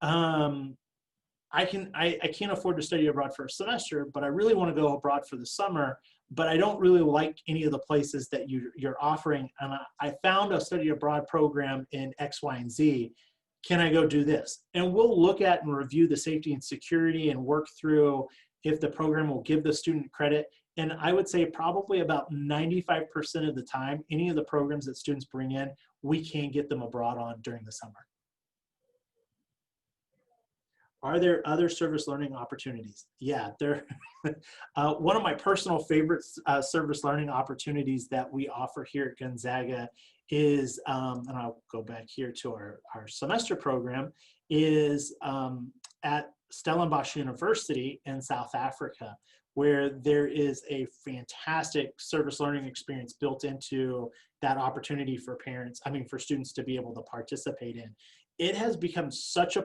I can't afford to study abroad for a semester, but I really want to go abroad for the summer, but I don't really like any of the places that you're offering. And I found a study abroad program in X, Y, and Z. Can I go do this? And we'll look at and review the safety and security and work through if the program will give the student credit. And I would say probably about 95% of the time, any of the programs that students bring in, we can get them abroad on during the summer. Are there other service learning opportunities? Yeah, there. One of my personal favorite service learning opportunities that we offer here at Gonzaga is, and I'll go back here to our semester program, is at Stellenbosch University in South Africa, where there is a fantastic service learning experience built into that opportunity for parents, for students to be able to participate in. It has become such a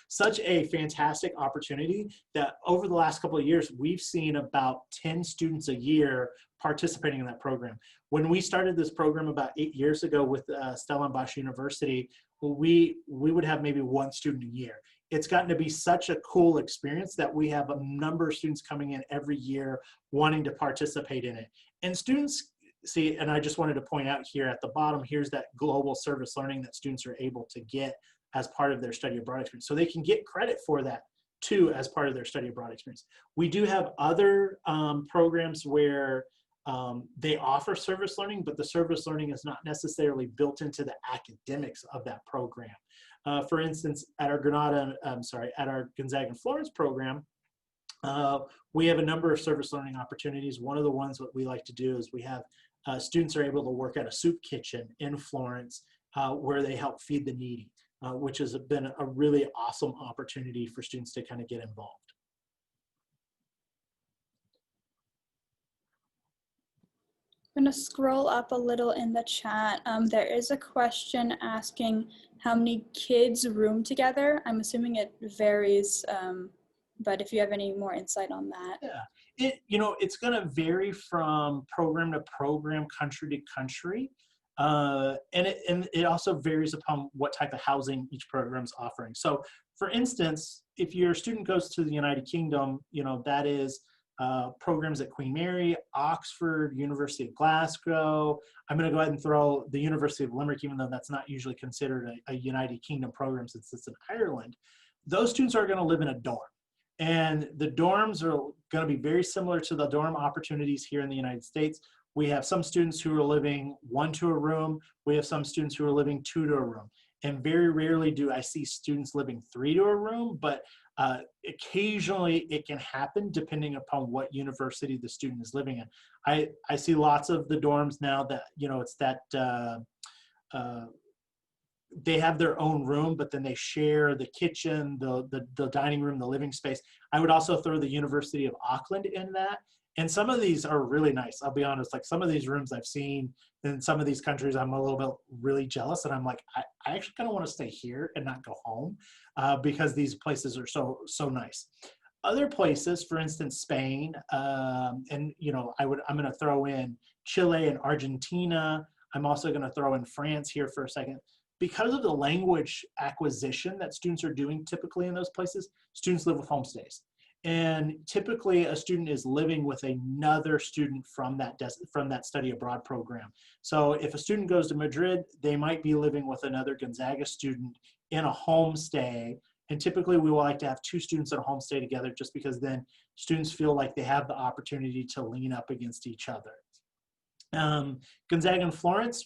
such a fantastic opportunity that over the last couple of years, we've seen about 10 students a year participating in that program. When we started this program about 8 years ago with Stellenbosch University, we would have maybe 1 student a year. It's gotten to be such a cool experience that we have a number of students coming in every year wanting to participate in it. And students see, and I just wanted to point out here at the bottom, here's that global service learning that students are able to get as part of their study abroad experience. So they can get credit for that too as part of their study abroad experience. We do have other programs where they offer service learning, but the service learning is not necessarily built into the academics of that program. For instance, at our at our Gonzaga and Florence program, we have a number of service learning opportunities. One of the ones that we like to do is we have students are able to work at a soup kitchen in Florence where they help feed the needy, which has been a really awesome opportunity for students to kind of get involved. I'm going to scroll up a little in the chat. There is a question asking how many kids room together. I'm assuming it varies, but if you have any more insight on that. Yeah, it's going to vary from program to program, country to country. And it also varies upon what type of housing each program is offering. So for instance, if your student goes to the United Kingdom, that is programs at Queen Mary, Oxford, University of Glasgow. I'm going to go ahead and throw the University of Limerick, even though that's not usually considered a United Kingdom program since it's in Ireland. Those students are going to live in a dorm. And the dorms are going to be very similar to the dorm opportunities here in the United States. We have some students who are living 1 to a room. We have some students who are living 2 to a room. And very rarely do I see students living 3 to a room, but occasionally it can happen depending upon what university the student is living in. I see lots of the dorms now that, it's that they have their own room, but then they share the kitchen, the dining room, the living space. I would also throw the University of Auckland in that. And some of these are really nice. I'll be honest, like some of these rooms I've seen in some of these countries, I'm a little bit really jealous. And I'm like, I actually kind of want to stay here and not go home because these places are so nice. Other places, for instance, Spain, and I'm going to throw in Chile and Argentina. I'm also going to throw in France here for a second. Because of the language acquisition that students are doing typically in those places, students live with homestays. And typically a student is living with another student from that study abroad program. So if a student goes to Madrid, they might be living with another Gonzaga student in a homestay. And typically we will like to have 2 students in a homestay together just because then students feel like they have the opportunity to lean up against each other. Gonzaga and Florence,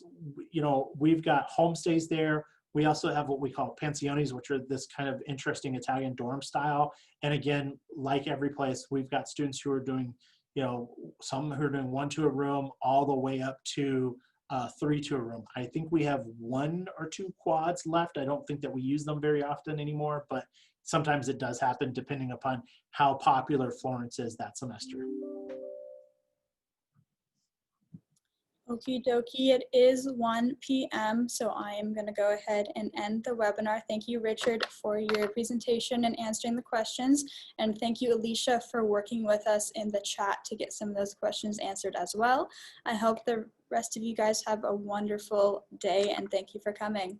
we've got homestays there. We also have what we call pensiones, which are this kind of interesting Italian dorm style. And again, like every place, we've got students who are doing, some who are doing 1 to a room all the way up to 3 to a room. I think we have 1 or 2 quads left. I don't think that we use them very often anymore, but sometimes it does happen depending upon how popular Florence is that semester. Okie dokie, it is 1 p.m., so I am going to go ahead and end the webinar. Thank you, Richard, for your presentation and answering the questions. And thank you, Alicia, for working with us in the chat to get some of those questions answered as well. I hope the rest of you guys have a wonderful day, and thank you for coming.